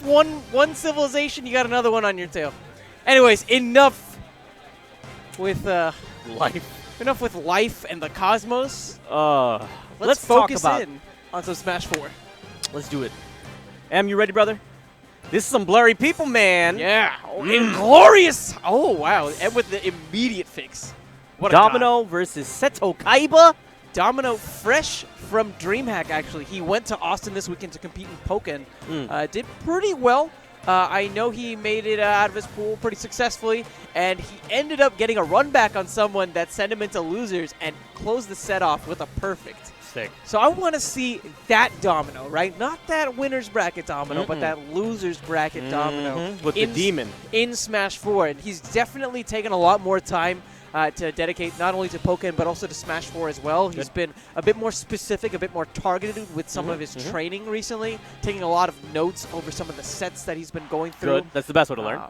one civilization, you got another one on your tail. Anyways, enough with Life. enough with life and the cosmos. Let's focus talk about. in on some Smash 4. Let's do it. Am you ready, brother? This is some blurry people, man. Yeah. Oh, inglorious. Oh, wow. And with the immediate fix. What a Domino versus Seto Kaiba. Domino, fresh from DreamHack, actually. He went to Austin this weekend to compete in Pokken. Did pretty well. I know he made it out of his pool pretty successfully, and he ended up getting a run back on someone that sent him into losers and closed the set off with a perfect. Sick. So I want to see that Domino, right? Not that winner's bracket Domino, but that loser's bracket Domino. With the demon. In Smash 4. And he's definitely taken a lot more time to dedicate not only to Pokken, but also to Smash 4 as well. He's been a bit more specific, a bit more targeted with some of his training recently, taking a lot of notes over some of the sets that he's been going through. Good. That's the best way to learn.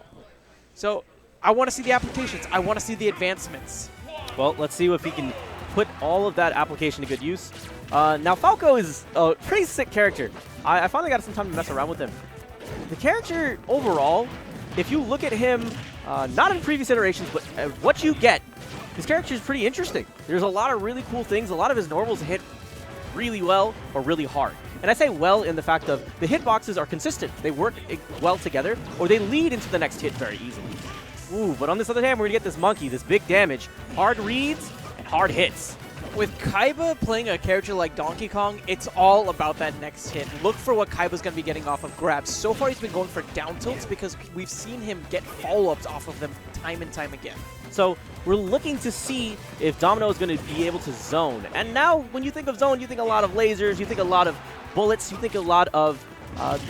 So I want to see the applications. I want to see the advancements. Well, let's see if he can put all of that application to good use. Now, Falco is a pretty sick character. I finally got some time to mess around with him. The character overall, if you look at him, not in previous iterations, but what you get, his character is pretty interesting. There's a lot of really cool things. A lot of his normals hit really well or really hard. And I say well in the fact of the hitboxes are consistent. They work well together, or they lead into the next hit very easily. Ooh, but on this other hand, we're going to get this monkey, this big damage, hard reads, and hard hits. With Kaiba playing a character like Donkey Kong, it's all about that next hit. Look for what Kaiba's going to be getting off of grabs. So far, he's been going for down tilts because we've seen him get follow-ups off of them time and time again. So we're looking to see if Domino is going to be able to zone. And now, when you think of zone, you think a lot of lasers, you think a lot of bullets, you think a lot of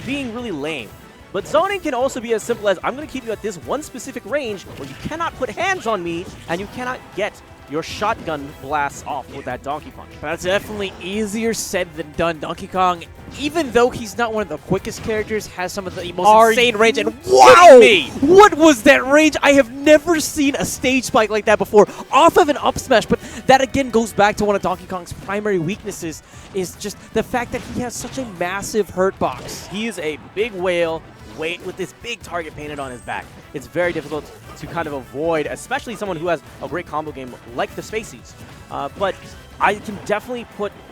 being really lame. But zoning can also be as simple as, I'm going to keep you at this one specific range where you cannot put hands on me, and you cannot get your shotgun blasts off with that Donkey Punch. That's definitely easier said than done. Donkey Kong, even though he's not one of the quickest characters, has some of the most insane range. And wow! What was that range? I have never seen a stage spike like that before off of an up smash. But that again goes back to one of Donkey Kong's primary weaknesses, is just the fact that he has such a massive hurt box. He is a big whale with this big target painted on his back. It's very difficult to kind of avoid, especially someone who has a great combo game like the Spaceys. But I can definitely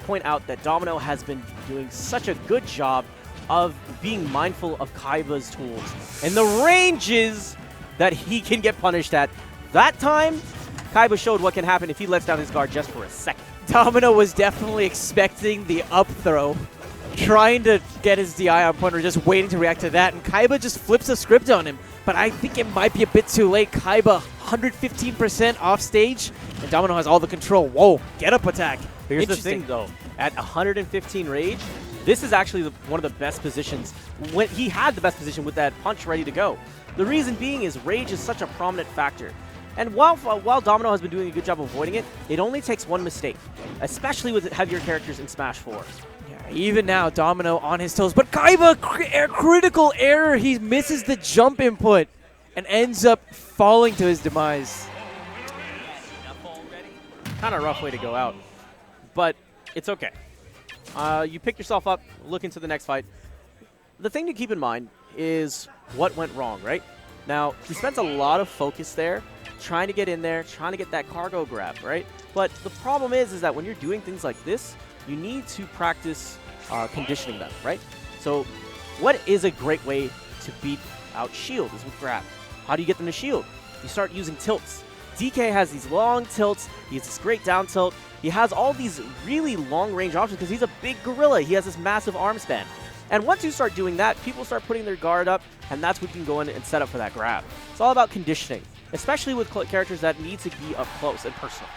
point out that Domino has been doing such a good job of being mindful of Kaiba's tools and the ranges that he can get punished at. That time, Kaiba showed what can happen if he lets down his guard just for a second. Domino was definitely expecting the up throw, trying to get his DI on point, or just waiting to react to that, and Kaiba just flips the script on him. But I think it might be a bit too late. Kaiba, 115% off stage, and Domino has all the control. Whoa, get up attack. Here's the thing, though. At 115 rage, this is actually one of the best positions. When he had the best position with that punch ready to go. The reason being is rage is such a prominent factor. And while Domino has been doing a good job avoiding it, it only takes one mistake, especially with heavier characters in Smash 4. Even now, Domino on his toes. But Kaiba, critical error. He misses the jump input and ends up falling to his demise. Kind of a rough way to go out. But it's okay. You pick yourself up, look into the next fight. The thing to keep in mind is what went wrong, right? Now, he spent a lot of focus there, trying to get in there, trying to get that cargo grab, right? But the problem is that when you're doing things like this, you need to practice conditioning them, right? So what is a great way to beat out shield is with grab. How do you get them to shield? You start using tilts. DK has these long tilts. He has this great down tilt. He has all these really long range options because he's a big gorilla. He has this massive arm span. And once you start doing that, people start putting their guard up, and that's when you can go in and set up for that grab. It's all about conditioning, especially with characters that need to be up close and personal.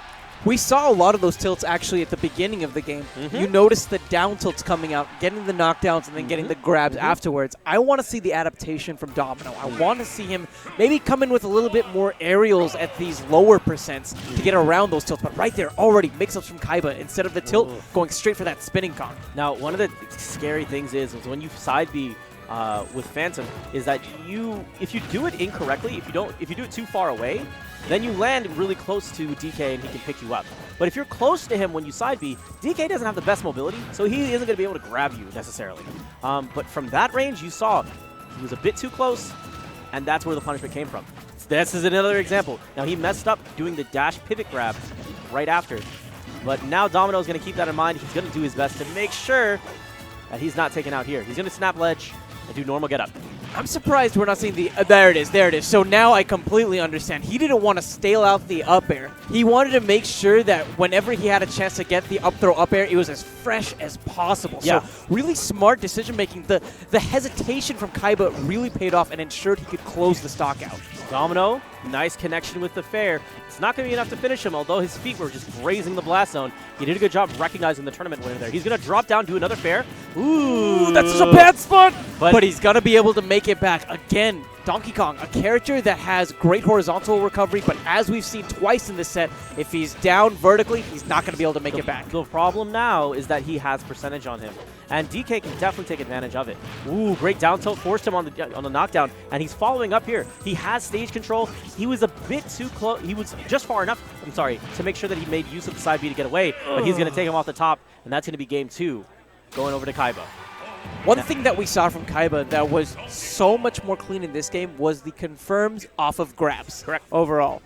We saw a lot of those tilts actually at the beginning of the game. You noticed the down tilts coming out, getting the knockdowns, and then getting the grabs afterwards. I want to see the adaptation from Domino. I want to see him maybe come in with a little bit more aerials at these lower percents to get around those tilts. But right there, already mix-ups from Kaiba instead of the tilt going straight for that spinning con. Now, one of the scary things is when you side B with Phantom is that if you do it incorrectly, if you do it too far away, then you land really close to DK and he can pick you up. But if you're close to him when you side B, DK doesn't have the best mobility, so he isn't going to be able to grab you necessarily. But from that range, you saw He was a bit too close, and that's where the punishment came from. This is another example. Now, he messed up doing the dash pivot grab right after. But now Domin0 is going to keep that in mind. He's going to do his best to make sure that he's not taken out here. He's going to snap ledge and do normal get up. I'm surprised we're not seeing the... there it is. So now I completely understand. He didn't want to stale out the up air. He wanted to make sure that whenever he had a chance to get the up throw up air, it was as fresh as possible. Yeah. So really smart decision making. The hesitation from Kaiba really paid off and ensured he could close the stock out. Domin0, nice connection with the fair. It's not going to be enough to finish him, although his feet were just grazing the blast zone. He did a good job recognizing the tournament winner there. He's going to drop down, do another fair. Ooh, That's such a bad spot! But he's going to be able to make it back. Again, Donkey Kong, a character that has great horizontal recovery, but as we've seen twice in this set, if he's down vertically, he's not going to be able to make it back. The problem now is that he has percentage on him, and DK can definitely take advantage of it. Ooh, great down tilt, forced him on the knockdown, and he's following up here. He has stage control. He was a bit too close. He was just far enough, to make sure that he made use of the side B to get away, but he's going to take him off the top, and that's going to be game 2, going over to Kaiba. One thing that we saw from Kaiba that was so much more clean in this game was the confirms off of grabs. Correct. Overall.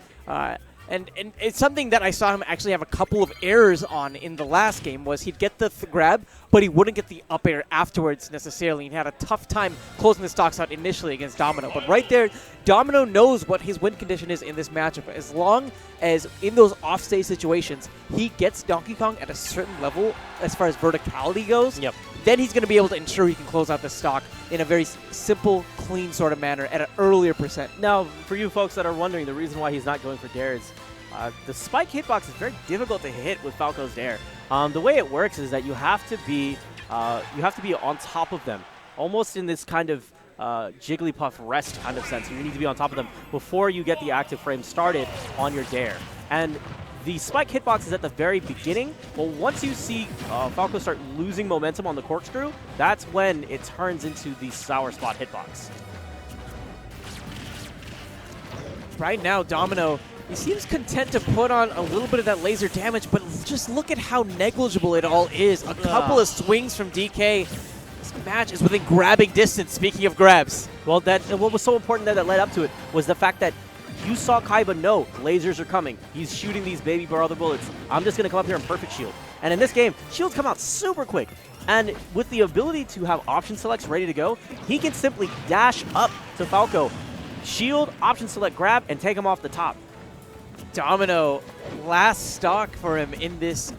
And it's something that I saw him actually have a couple of errors on in the last game was he'd get the grab, but he wouldn't get the up air afterwards necessarily. He had a tough time closing the stocks out initially against Domin0. But right there, Domin0 knows what his win condition is in this matchup. As long as in those offstage situations, he gets Donkey Kong at a certain level as far as verticality goes, then he's going to be able to ensure he can close out the stock in a very simple, clean sort of manner at an earlier percent. Now, for you folks that are wondering, the reason why he's not going for dares, the spike hitbox is very difficult to hit with Falco's dare. The way it works is that you have to be on top of them, almost in this kind of Jigglypuff rest kind of sense. You need to be on top of them before you get the active frame started on your dare. And the spike hitbox is at the very beginning. Well, once you see Falco start losing momentum on the corkscrew, that's when it turns into the sour spot hitbox. Right now, Domin0, he seems content to put on a little bit of that laser damage, but just look at how negligible it all is. A couple of swings from DK. This match is within grabbing distance, speaking of grabs. Well, what was so important that led up to it was the fact that you saw Kaiba know lasers are coming. He's shooting these baby brother bullets. I'm just going to come up here and perfect shield. And in this game, shields come out super quick. And with the ability to have option selects ready to go, he can simply dash up to Falco, shield, option select, grab, and take him off the top. Domin0, last stock for him in this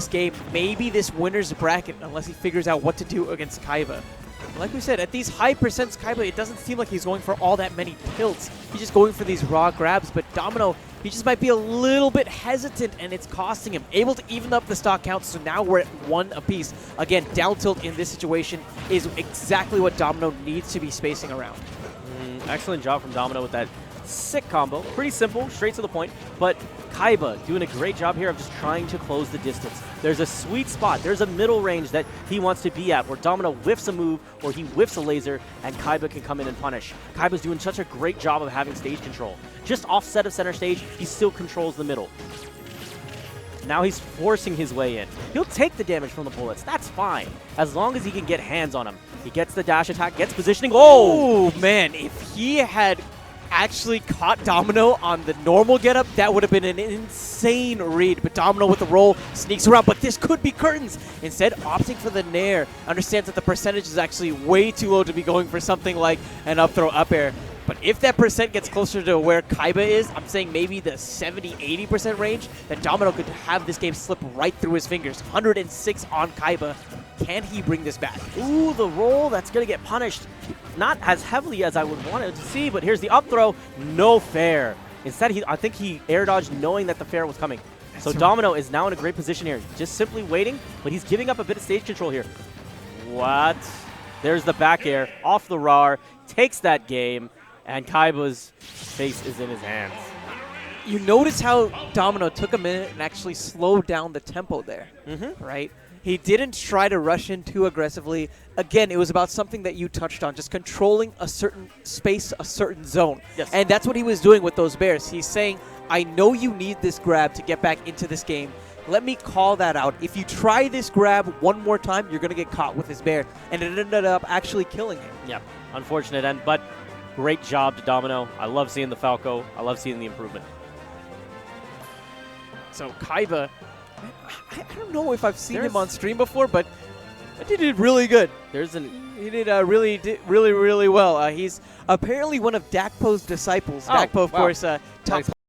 game. Maybe this winner's bracket, unless he figures out what to do against Kaiba. Like we said, at these high percents, Kaiba, it doesn't seem like he's going for all that many tilts. He's just going for these raw grabs, but Domin0, he just might be a little bit hesitant, and it's costing him. Able to even up the stock count, so now we're at 1 apiece. Again, down tilt in this situation is exactly what Domin0 needs to be spacing around. Excellent job from Domin0 with that sick combo. Pretty simple, straight to the point, but Kaiba doing a great job here of just trying to close the distance. There's a sweet spot. There's a middle range that he wants to be at where Domin0 whiffs a move or he whiffs a laser and Kaiba can come in and punish. Kaiba's doing such a great job of having stage control. Just offset of center stage, he still controls the middle. Now he's forcing his way in. He'll take the damage from the bullets. That's fine, as long as he can get hands on him. He gets the dash attack, gets positioning. Oh, man, if he had actually caught Domin0 on the normal getup, that would have been an insane read. But Domin0 with the roll sneaks around, but this could be curtains. Instead, opting for the nair. Understands that the percentage is actually way too low to be going for something like an up throw up air. But if that percent gets closer to where Kaiba is, I'm saying maybe the 70-80% range, then Domin0 could have this game slip right through his fingers. 106 on Kaiba. Can he bring this back? Ooh, the roll, that's going to get punished. Not as heavily as I would want it to see, but here's the up throw. No fair. Instead, I think he air dodged knowing that the fair was coming. So Domin0 is now in a great position here. Just simply waiting, but he's giving up a bit of stage control here. What? There's the back air off the RAR. Takes that game. And Kaiba's face is in his hands. You notice how Domin0 took a minute and actually slowed down the tempo there, right? He didn't try to rush in too aggressively. Again, it was about something that you touched on, just controlling a certain space, a certain zone. Yes. And that's what he was doing with those bears. He's saying, I know you need this grab to get back into this game. Let me call that out. If you try this grab one more time, you're going to get caught with this bear. And it ended up actually killing him. Yep. Unfortunate end, but great job to Domin0. I love seeing the Falco. I love seeing the improvement. So Kaiba, I don't know if I've seen him on stream before, but he did really good. He did really well. He's apparently one of Dakpo's disciples. Oh, Dakpo, of wow. course, top